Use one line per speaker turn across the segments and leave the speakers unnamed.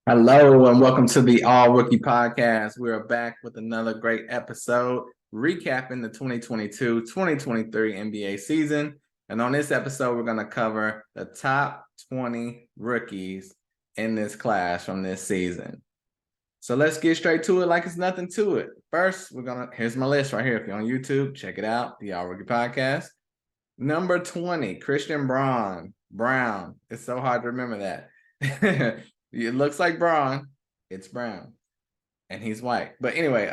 Hello and welcome to the All Rookie Podcast. We are back with another great episode recapping the 2022-2023 NBA season. And on this episode, we're going to cover the top 20 rookies in this class from this season. So let's get straight to it like it's nothing to it. First, here's my list right here. If you're on YouTube, check it out, the All Rookie Podcast. Number 20, Christian Braun. Brown. It's so hard to remember that. It looks like Braun. It's Brown. And he's white. But anyway,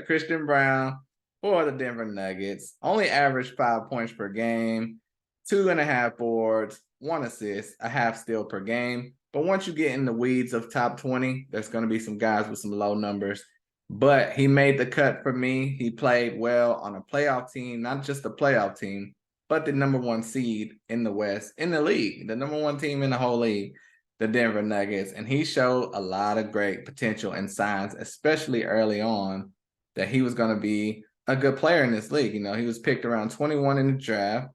Christian Braun for the Denver Nuggets. Only averaged 5 points per game, 2.5 boards, 1 assist, a half steal per game. But once you get in the weeds of top 20, there's going to be some guys with some low numbers. But he made the cut for me. He played well on a playoff team, not just a playoff team, but the number 1 seed in the West, in the league, the number 1 team in the whole league, the Denver Nuggets. And he showed a lot of great potential and signs, especially early on, that he was going to be a good player in this league. You know, he was picked around 21 in the draft.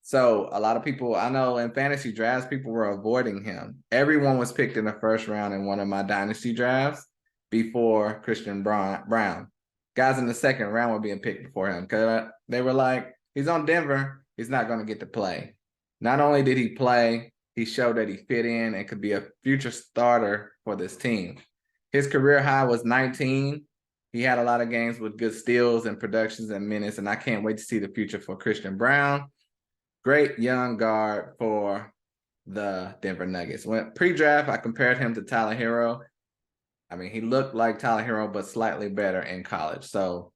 So a lot of people, I know in fantasy drafts, people were avoiding him. Everyone was picked in the first round in one of my dynasty drafts before Christian Braun. Guys in the second round were being picked before him because they were like, he's on Denver. He's not going to get to play. Not only did he play, he showed that he fit in and could be a future starter for this team. His career high was 19. He had a lot of games with good steals and productions and minutes, and I can't wait to see the future for Christian Braun. Great young guard for the Denver Nuggets. When pre-draft, I compared him to Tyler Herro. I mean, he looked like Tyler Herro, but slightly better in college. So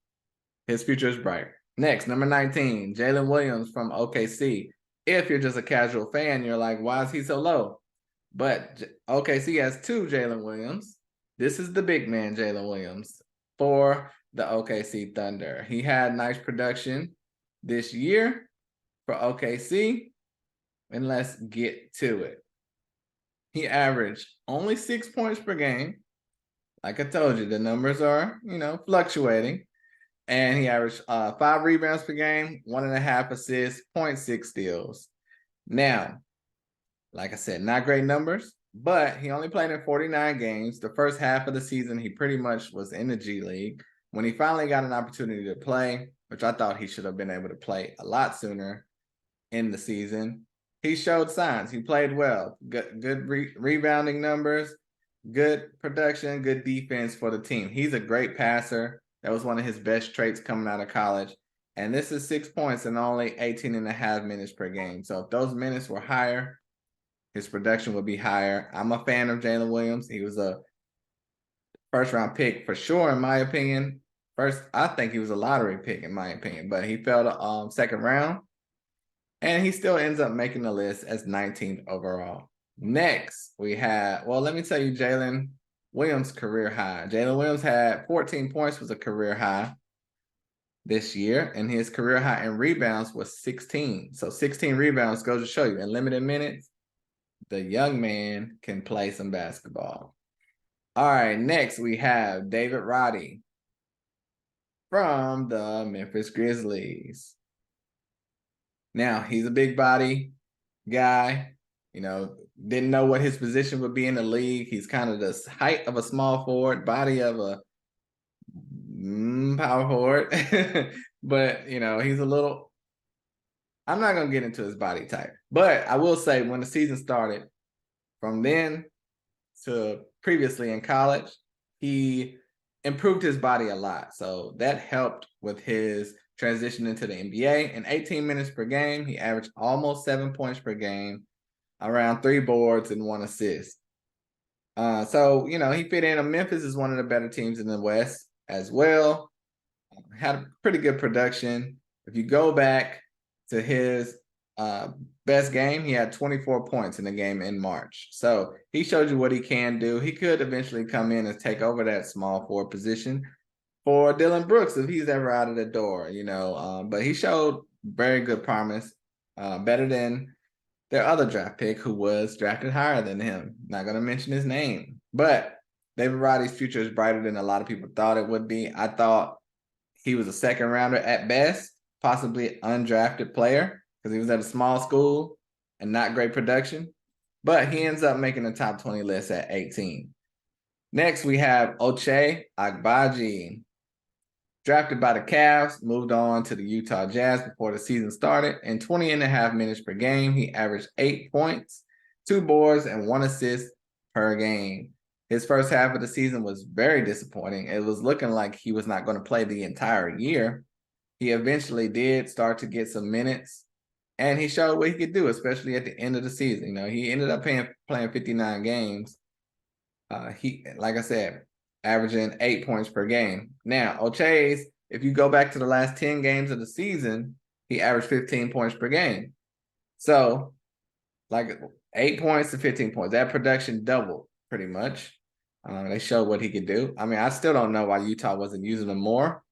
his future is bright. Next, number 19, Jalen Williams from OKC. If you're just a casual fan, you're like, why is he so low? But OKC has 2 Jalen Williams. This is the big man, Jalen Williams, for the OKC Thunder. He had nice production this year for OKC, and let's get to it. He averaged only 6 points per game. Like I told you, the numbers are, fluctuating. And he averaged 5 rebounds per game, 1.5 assists, 0.6 steals. Now, like I said, not great numbers, but he only played in 49 games. The first half of the season, he pretty much was in the G League. When he finally got an opportunity to play, which I thought he should have been able to play a lot sooner in the season, he showed signs. He played well. Good rebounding numbers, good production, good defense for the team. He's a great passer. That was one of his best traits coming out of college. And this is 6 points and only 18.5 minutes per game. So if those minutes were higher, his production would be higher. I'm a fan of Jalen Williams. He was a first-round pick for sure, in my opinion. I think he was a lottery pick, in my opinion. But he fell to second round. And he still ends up making the list as 19th overall. Next, we have, let me tell you Jalen Williams' career high. Jalen Williams had 14 points, was a career high this year, and his career high in rebounds was 16. So 16 rebounds goes to show you, in limited minutes, the young man can play some basketball. All right, next we have David Roddy from the Memphis Grizzlies. Now, he's a big body guy, didn't know what his position would be in the league. He's kind of the height of a small forward, body of a power forward. But, he's a little, I'm not going to get into his body type. But I will say when the season started, from then to previously in college, he improved his body a lot. So that helped with his transition into the NBA. In 18 minutes per game, he averaged almost 7 points per game, around 3 boards and 1 assist. So, he fit in. Memphis is one of the better teams in the West as well. Had a pretty good production. If you go back to his best game, he had 24 points in the game in March. So he showed you what he can do. He could eventually come in and take over that small forward position for Dillon Brooks if he's ever out of the door, but he showed very good promise, better than their other draft pick who was drafted higher than him. Not going to mention his name, but David Roddy's future is brighter than a lot of people thought it would be. I thought he was a second rounder at best, possibly undrafted player because he was at a small school and not great production, but he ends up making the top 20 list at 18. Next, we have Ochai Agbaji. Drafted by the Cavs, moved on to the Utah Jazz before the season started. In 20.5 minutes per game, he averaged 8 points, 2 boards, and 1 assist per game. His first half of the season was very disappointing. It was looking like he was not going to play the entire year. He eventually did start to get some minutes, and he showed what he could do, especially at the end of the season. You know, he ended up playing 59 games. Like I said, averaging 8 points per game. Now, Ochai's, if you go back to the last 10 games of the season, he averaged 15 points per game. So, like 8 points to 15 points. That production doubled pretty much. They showed what he could do. I mean, I still don't know why Utah wasn't using him more.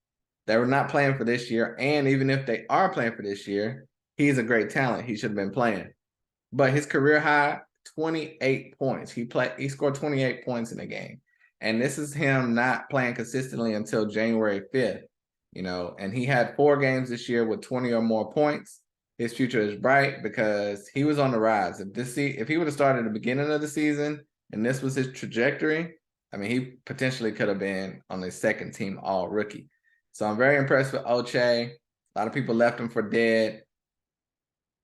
They were not playing for this year. And even if they are playing for this year, he's a great talent. He should have been playing. But his career high, 28 points. He scored 28 points in a game. And this is him not playing consistently until January 5th, you know, and he had 4 games this year with 20 or more points. His future is bright because he was on the rise. If he would have started at the beginning of the season and this was his trajectory, I mean, he potentially could have been on the second team all rookie. So I'm very impressed with Ochai. A lot of people left him for dead,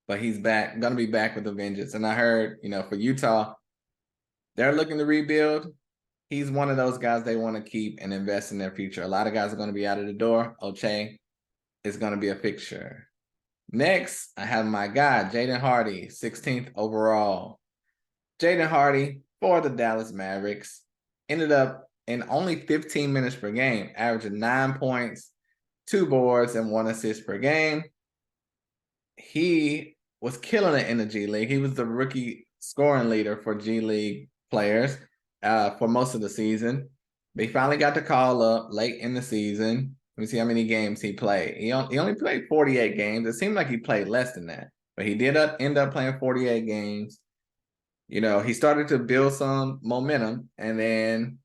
but he's back, going to be back with a vengeance. And I heard, you know, for Utah, they're looking to rebuild. He's one of those guys they want to keep and invest in their future. A lot of guys are going to be out of the door. Ochai is going to be a fixture. Next, I have my guy, Jaden Hardy, 16th overall. Jaden Hardy for the Dallas Mavericks ended up in only 15 minutes per game, averaging 9 points, 2 boards, and 1 assist per game. He was killing it in the G League. He was the rookie scoring leader for G League players for most of the season. But he finally got the call up late in the season. Let me see how many games he played. He only played 48 games. It seemed like he played less than that, but he did end up playing 48 games. You know, he started to build some momentum, and then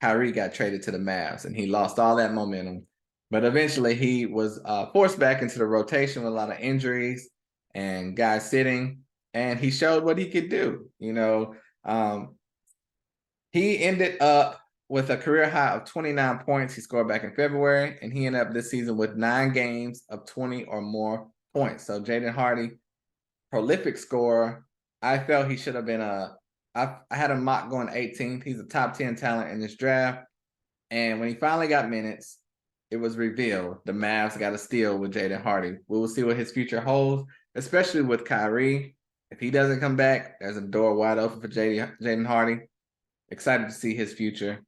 Kyrie got traded to the Mavs, and he lost all that momentum. But eventually he was forced back into the rotation with a lot of injuries and guys sitting, and he showed what he could do. You know, he ended up with a career high of 29 points. He scored back in February, and he ended up this season with 9 games of 20 or more points. So Jaden Hardy, prolific scorer. I felt he should have been I had a mock going 18th. He's a top 10 talent in this draft. And when he finally got minutes, it was revealed the Mavs got a steal with Jaden Hardy. We will see what his future holds, especially with Kyrie. If he doesn't come back, there's a door wide open for Jaden Hardy. Excited to see his future.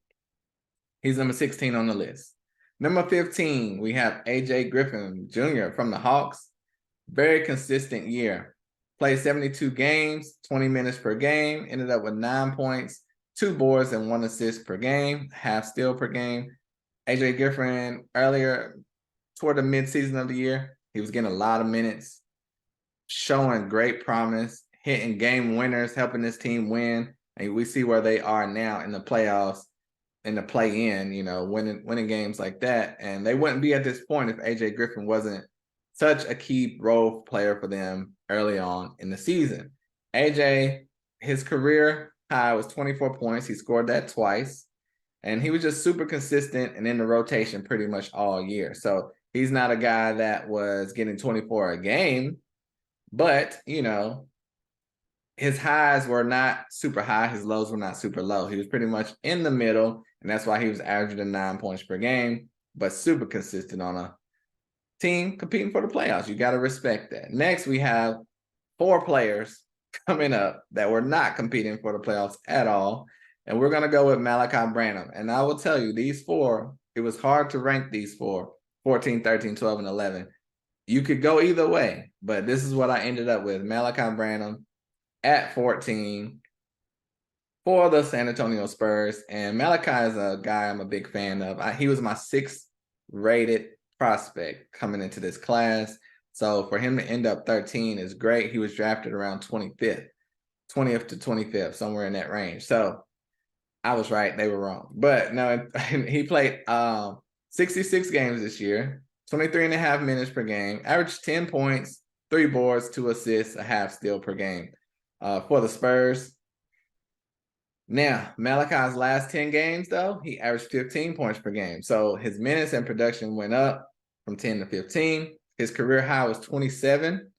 He's number 16 on the list. Number 15, we have AJ Griffin Jr. from the Hawks. Very consistent year. Played 72 games, 20 minutes per game, ended up with 9 points, 2 boards, and 1 assist per game, half steal per game. AJ Griffin, earlier toward the midseason of the year, he was getting a lot of minutes, showing great promise, hitting game winners, helping this team win. And we see where they are now in the playoffs, in the play-in, you know, winning games like that. And they wouldn't be at this point if AJ Griffin wasn't such a key role player for them early on in the season. AJ, his career high was 24 points. He scored that twice. And he was just super consistent and in the rotation pretty much all year. So he's not a guy that was getting 24 a game, but, you know, his highs were not super high. His lows were not super low. He was pretty much in the middle, and that's why he was averaging 9 points per game, but super consistent on a team competing for the playoffs. You got to respect that. Next, we have 4 players coming up that were not competing for the playoffs at all. And we're going to go with Malaki Branham. And I will tell you, these 4, it was hard to rank these 4, 14, 13, 12, and 11. You could go either way, but this is what I ended up with. Malaki Branham at 14 for the San Antonio Spurs. And Malaki is a guy I'm a big fan of. He was my 6th rated prospect coming into this class. So for him to end up 13 is great. He was drafted around 20th to 25th, somewhere in that range. So I was right. They were wrong. But no, he played 66 games this year, 23.5 minutes per game, averaged 10 points, 3 boards, 2 assists, a half steal per game for the Spurs. Now, Malachi's last 10 games, though, he averaged 15 points per game. So his minutes and production went up from 10 to 15. His career high was 27,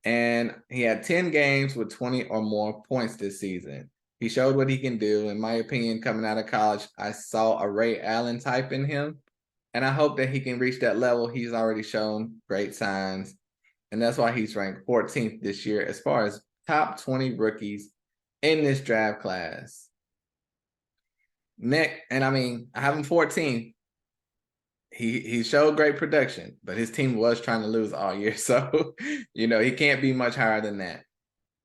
and he had 10 games with 20 or more points this season. He showed what he can do. In my opinion, coming out of college, I saw a Ray Allen type in him, and I hope that he can reach that level. He's already shown great signs, and that's why he's ranked 14th this year as far as top 20 rookies in this draft class. Nick, and I mean, I have him 14th. He showed great production, but his team was trying to lose all year. So, he can't be much higher than that.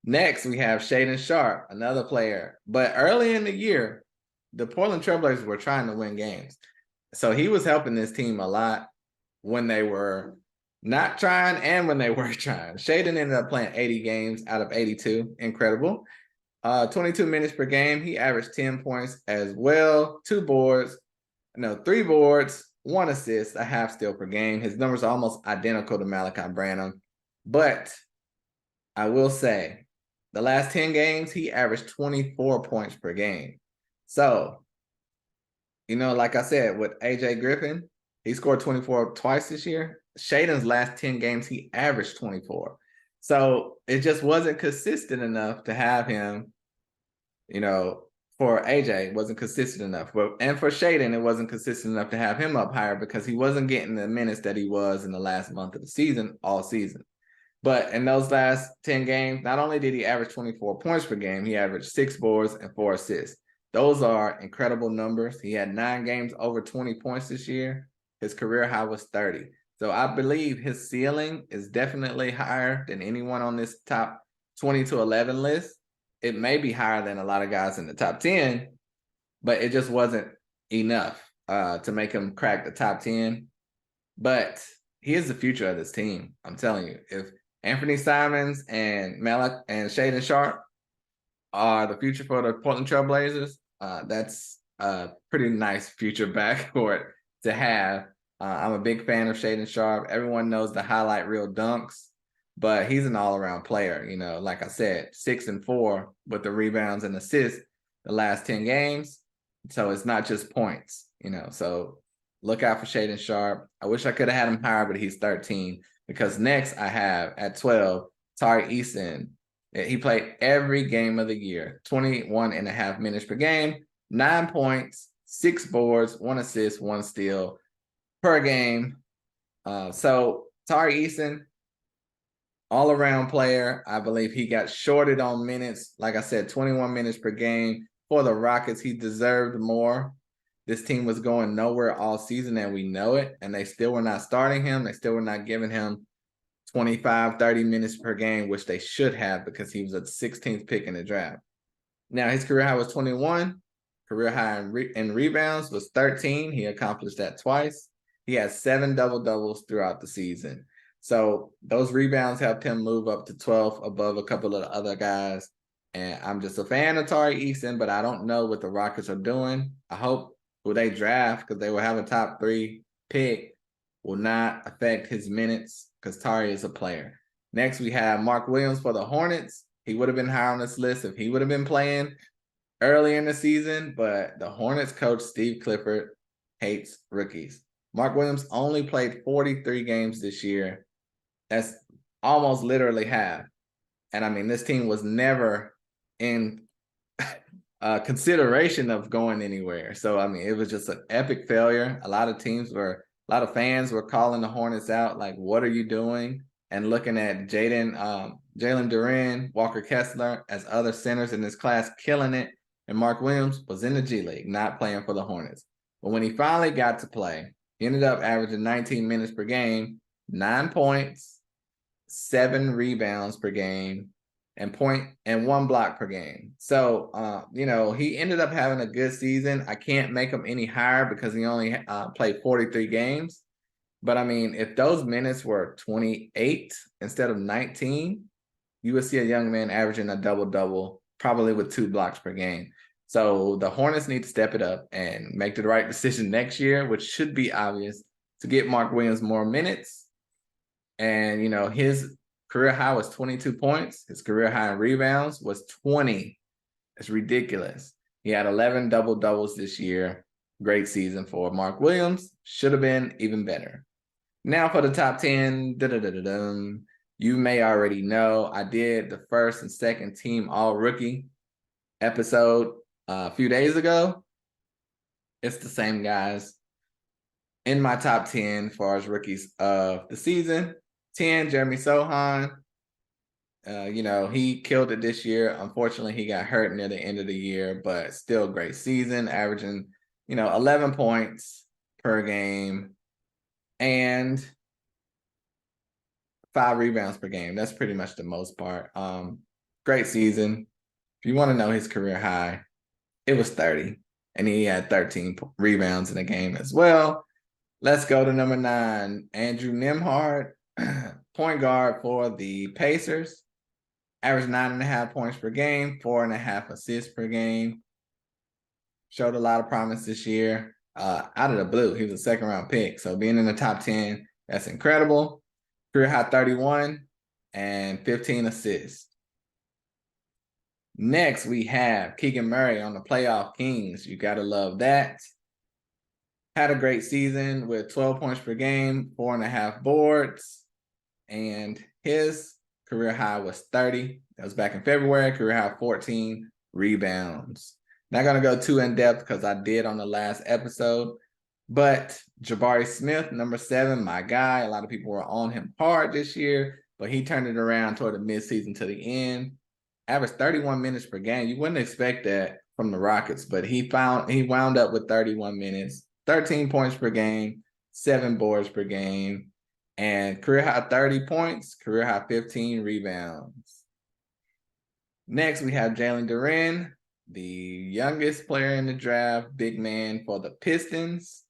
Next, we have Shaedon Sharpe, another player. But early in the year, the Portland Trailblazers were trying to win games. So he was helping this team a lot when they were not trying and when they were trying. Shaedon ended up playing 80 games out of 82. Incredible. 22 minutes per game. He averaged 10 points as well. 3 boards, 1 assist, a half steal per game. His numbers are almost identical to Malachi Branham. But I will say, the last 10 games, he averaged 24 points per game. So, like I said, with AJ Griffin, he scored 24 twice this year. Shaedon's last 10 games, he averaged 24. So it just wasn't consistent enough to have him, for AJ, it wasn't consistent enough. And for Shaedon, it wasn't consistent enough to have him up higher because he wasn't getting the minutes that he was in the last month of the season, all season. But in those last 10 games, not only did he average 24 points per game, he averaged 6 boards and 4 assists. Those are incredible numbers. He had 9 games over 20 points this year. His career high was 30. So I believe his ceiling is definitely higher than anyone on this top 20 to 11 list. It may be higher than a lot of guys in the top 10, but it just wasn't enough to make him crack the top 10. But he is the future of this team. I'm telling you, if Anthony Simons and Shaedon Sharpe are the future for the Portland Trailblazers, that's a pretty nice future backcourt to have. I'm a big fan of Shaedon Sharpe. Everyone knows the highlight reel dunks, but he's an all-around player. Like I said, 6 and 4 with the rebounds and assists the last 10 games. So it's not just points, So look out for Shaedon Sharpe. I wish I could have had him higher, but he's 13. Because next I have at 12, Tari Eason. He played every game of the year, 21.5 minutes per game, 9 points, 6 boards, 1 assist, 1 steal per game. So Tari Eason, all-around player. I believe he got shorted on minutes. Like I said, 21 minutes per game for the Rockets. He deserved more. This team was going nowhere all season, and we know it, and they still were not starting him. They still were not giving him 25, 30 minutes per game, which they should have because he was a 16th pick in the draft. Now, his career high was 21. Career high in rebounds was 13. He accomplished that twice. He had 7 double-doubles throughout the season. So those rebounds helped him move up to 12th above a couple of the other guys. And I'm just a fan of Tari Eason, but I don't know what the Rockets are doing. I hope who they draft, because they will have a top 3 pick, will not affect his minutes because Tari is a player. Next, we have Mark Williams for the Hornets. He would have been higher on this list if he would have been playing early in the season, but the Hornets coach, Steve Clifford, hates rookies. Mark Williams only played 43 games this year. That's almost literally half. And I mean, this team was never in consideration of going anywhere. So, I mean, it was just an epic failure. A lot of fans were calling the Hornets out, like, what are you doing? And looking at Jalen Duren, Walker Kessler as other centers in this class, killing it. And Mark Williams was in the G League, not playing for the Hornets. But when he finally got to play, he ended up averaging 19 minutes per game, 9 points, 7 rebounds per game, and 1 block per game. So, he ended up having a good season. I can't make him any higher because he only played 43 games. But, I mean, if those minutes were 28 instead of 19, you would see a young man averaging a double-double, probably with 2 blocks per game. So the Hornets need to step it up and make the right decision next year, which should be obvious, to get Mark Williams more minutes. And, his career high was 22 points. His career high in rebounds was 20. It's ridiculous. He had 11 double-doubles this year. Great season for Mark Williams. Should have been even better. Now for the top 10. You may already know I did the first and second team all-rookie episode a few days ago. It's the same guys in my top 10 as far as rookies of the season. 10, Jeremy Sochan. He killed it this year. Unfortunately, he got hurt near the end of the year, but still great season, averaging, 11 points per game and 5 rebounds per game. That's pretty much the most part. Great season. If you want to know his career high, it was 30, and he had 13 rebounds in the game as well. Let's go to number 9, Andrew Nembhard, point guard for the Pacers. Averaged 9.5 points per game, 4.5 assists per game. Showed a lot of promise this year. Out of the blue, he was a second-round pick. So being in the top 10, that's incredible. Career high 31 and 15 assists. Next, we have Keegan Murray on the Playoff Kings. You got to love that. Had a great season with 12 points per game, 4.5 boards, and his career high was 30. That was back in February. Career high 14 rebounds. Not going to go too in-depth because I did on the last episode. But Jabari Smith, number 7, my guy. A lot of people were on him hard this year, but he turned it around toward the midseason to the end. Averaged 31 minutes per game. You wouldn't expect that from the Rockets, but he wound up with 31 minutes, 13 points per game, 7 boards per game, and career high 30 points, career high 15 rebounds. Next, we have Jalen Duren, the youngest player in the draft, big man for the Pistons.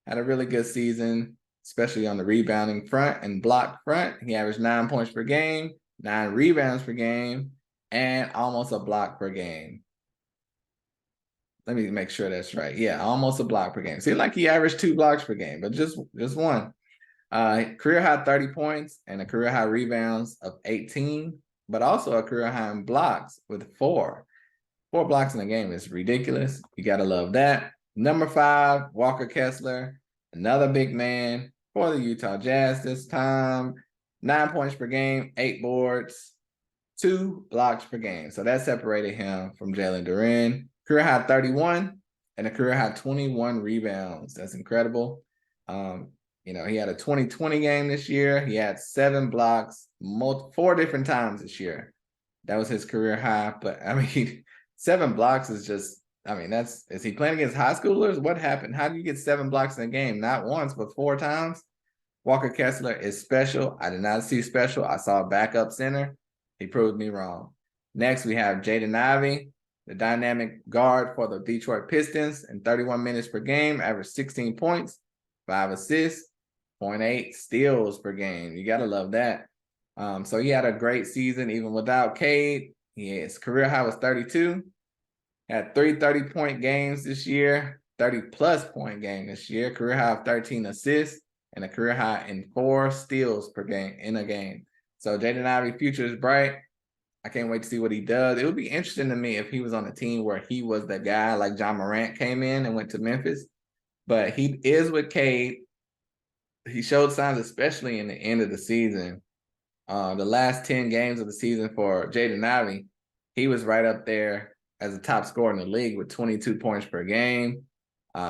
Had a really good season, especially on the rebounding front and block front. He averaged 9 points per game, 9 rebounds per game, and almost a block per game. Let me make sure that's right. Yeah, almost a block per game. Seemed like he averaged 2 blocks per game, but just one. Career high 30 points and a career high rebounds of 18, but also a career high in blocks with 4. 4 blocks in a game is ridiculous. You got to love that. Number 5, Walker Kessler, another big man for the Utah Jazz this time. 9 points per game, 8 boards, 2 blocks per game. So that separated him from Jalen Duren. Career high 31 and a career high 21 rebounds. That's incredible. He had a 2020 game this year. He had 7 blocks, 4 different times this year. That was his career high. But 7 blocks is just, is he playing against high schoolers? What happened? How do you get 7 blocks in a game? Not once, but 4 times. Walker Kessler is special. I did not see special. I saw a backup center. He proved me wrong. Next, we have Jaden Ivey, the dynamic guard for the Detroit Pistons, in 31 minutes per game, averaged 16 points, 5 assists, 0.8 steals per game. You got to love that. So he had a great season even without Cade. His career high was 32. Had 3 30-point games this year, 30-plus point game this year, career high of 13 assists, and a career high in 4 steals per game in a game. So Jaden Ivey, future is bright. I can't wait to see what he does. It would be interesting to me if he was on a team where he was the guy, like John Morant came in and went to Memphis. But he is with Cade. He showed signs, especially in the end of the season. The last 10 games of the season for Jaden Ivey, he was right up there as a top scorer in the league with 22 points per game,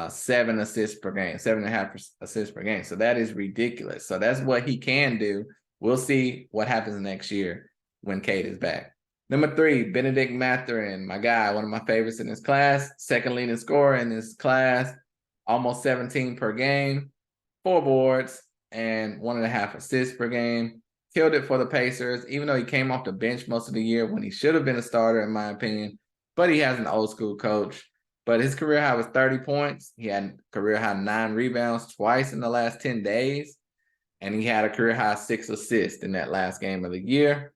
7 assists per game, 7.5 assists per game. So that is ridiculous. So that's what he can do. We'll see what happens next year when Cade is back. Number 3, Benedict Mathurin, my guy, one of my favorites in this class, second leading scorer in this class, almost 17 per game, 4 boards, and 1.5 assists per game. Killed it for the Pacers, even though he came off the bench most of the year when he should have been a starter, in my opinion. But he has an old school coach. But his career high was 30 points. He had career high 9 rebounds twice in the last 10 days. And he had a career high 6 assists in that last game of the year.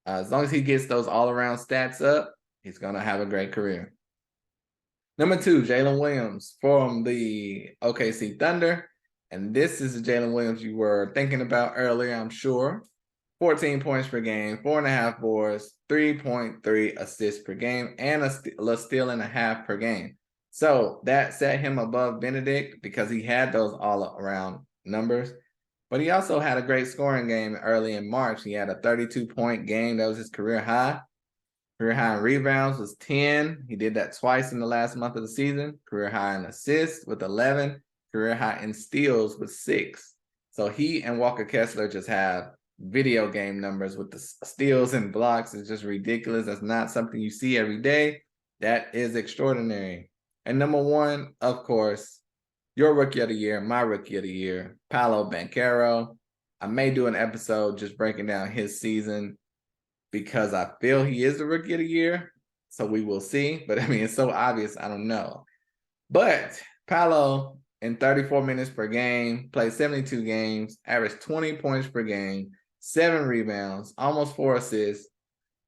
As long as he gets those all-around stats up, he's going to have a great career. Number 2, Jalen Williams from the OKC Thunder. And this is the Jalen Williams you were thinking about earlier, I'm sure. 14 points per game, 4.5 boards, 3.3 assists per game, and a steal and a half per game. So that set him above Benedict because he had those all-around numbers. But he also had a great scoring game early in March. He had a 32-point game. That was his career high. Career high in rebounds was 10. He did that twice in the last month of the season. Career high in assists with 11. Career high in steals with 6. So he and Walker Kessler just have video game numbers with the steals and blocks. It's just ridiculous. That's not something you see every day. That is extraordinary. And number one, of course, your rookie of the year, my rookie of the year, Paolo Banchero. I may do an episode just breaking down his season because I feel he is the rookie of the year. So we will see. But I mean, it's so obvious, I don't know. But Paolo, in 34 minutes per game, played 72 games, averaged 20 points per game, 7 rebounds, almost 4 assists,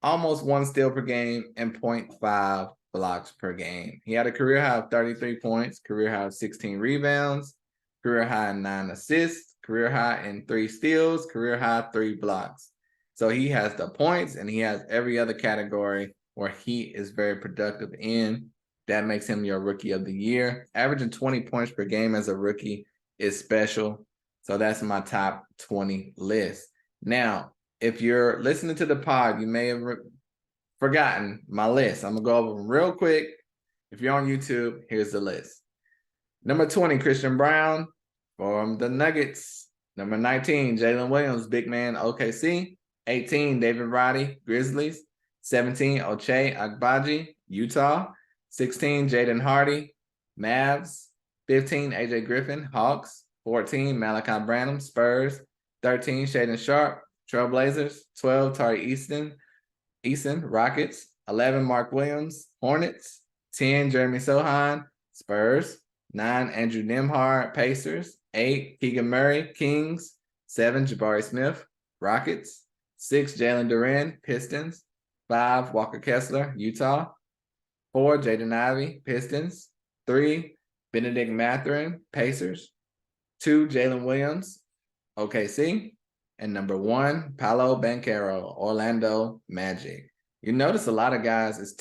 almost 1 steal per game, and 0.5 blocks per game. He had a career high of 33 points, career high of 16 rebounds, career high in 9 assists, career high in 3 steals, career high 3 blocks. So he has the points and he has every other category where he is very productive in. That makes him your rookie of the year. Averaging 20 points per game as a rookie is special. So that's my top 20 list. Now, if you're listening to the pod, you may have forgotten my list. I'm going to go over them real quick. If you're on YouTube, here's the list. Number 20, Christian Braun from the Nuggets. Number 19, Jalen Williams, big man, OKC. 18, David Roddy, Grizzlies. 17, Ochai Agbaji, Utah. 16, Jaden Hardy, Mavs. 15, AJ Griffin, Hawks. 14, Malachi Branham, Spurs. 13, Shaedon Sharpe, Trailblazers. 12, Tari Eason, Rockets. 11, Mark Williams, Hornets. 10, Jeremy Sohan, Spurs. 9, Andrew Nembhard, Pacers. 8, Keegan Murray, Kings. 7, Jabari Smith, Rockets. 6, Jalen Duren, Pistons. 5, Walker Kessler, Utah. 4, Jaden Ivey, Pistons. 3, Benedict Mathurin, Pacers. 2, Jalen Williams, OKC. And number 1, Paolo Banchero, Orlando Magic. You notice a lot of guys is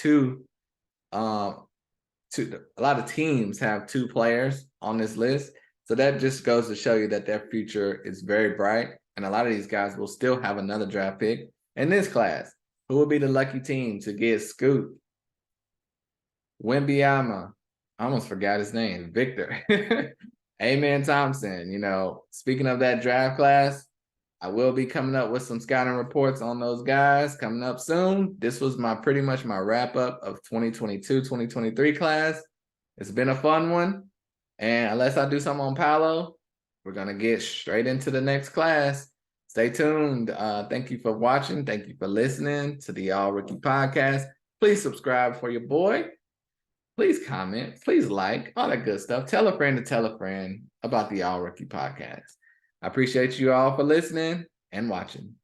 a lot of teams have 2 players on this list. So that just goes to show you that their future is very bright. And a lot of these guys will still have another draft pick in this class. Who will be the lucky team to get Scoot, Wembanyama, I almost forgot his name, Victor, Amen Thompson. You know, speaking of that draft class, I will be coming up with some scouting reports on those guys coming up soon. This was pretty much my wrap up of 2022-2023 class. It's been a fun one. And unless I do something on Paolo, we're going to get straight into the next class. Stay tuned. Thank you for watching. Thank you for listening to the All Rookie Podcast. Please subscribe for your boy. Please comment. Please like. All that good stuff. Tell a friend to tell a friend about the All Rookie Podcast. I appreciate you all for listening and watching.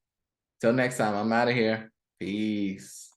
Till next time, I'm out of here. Peace.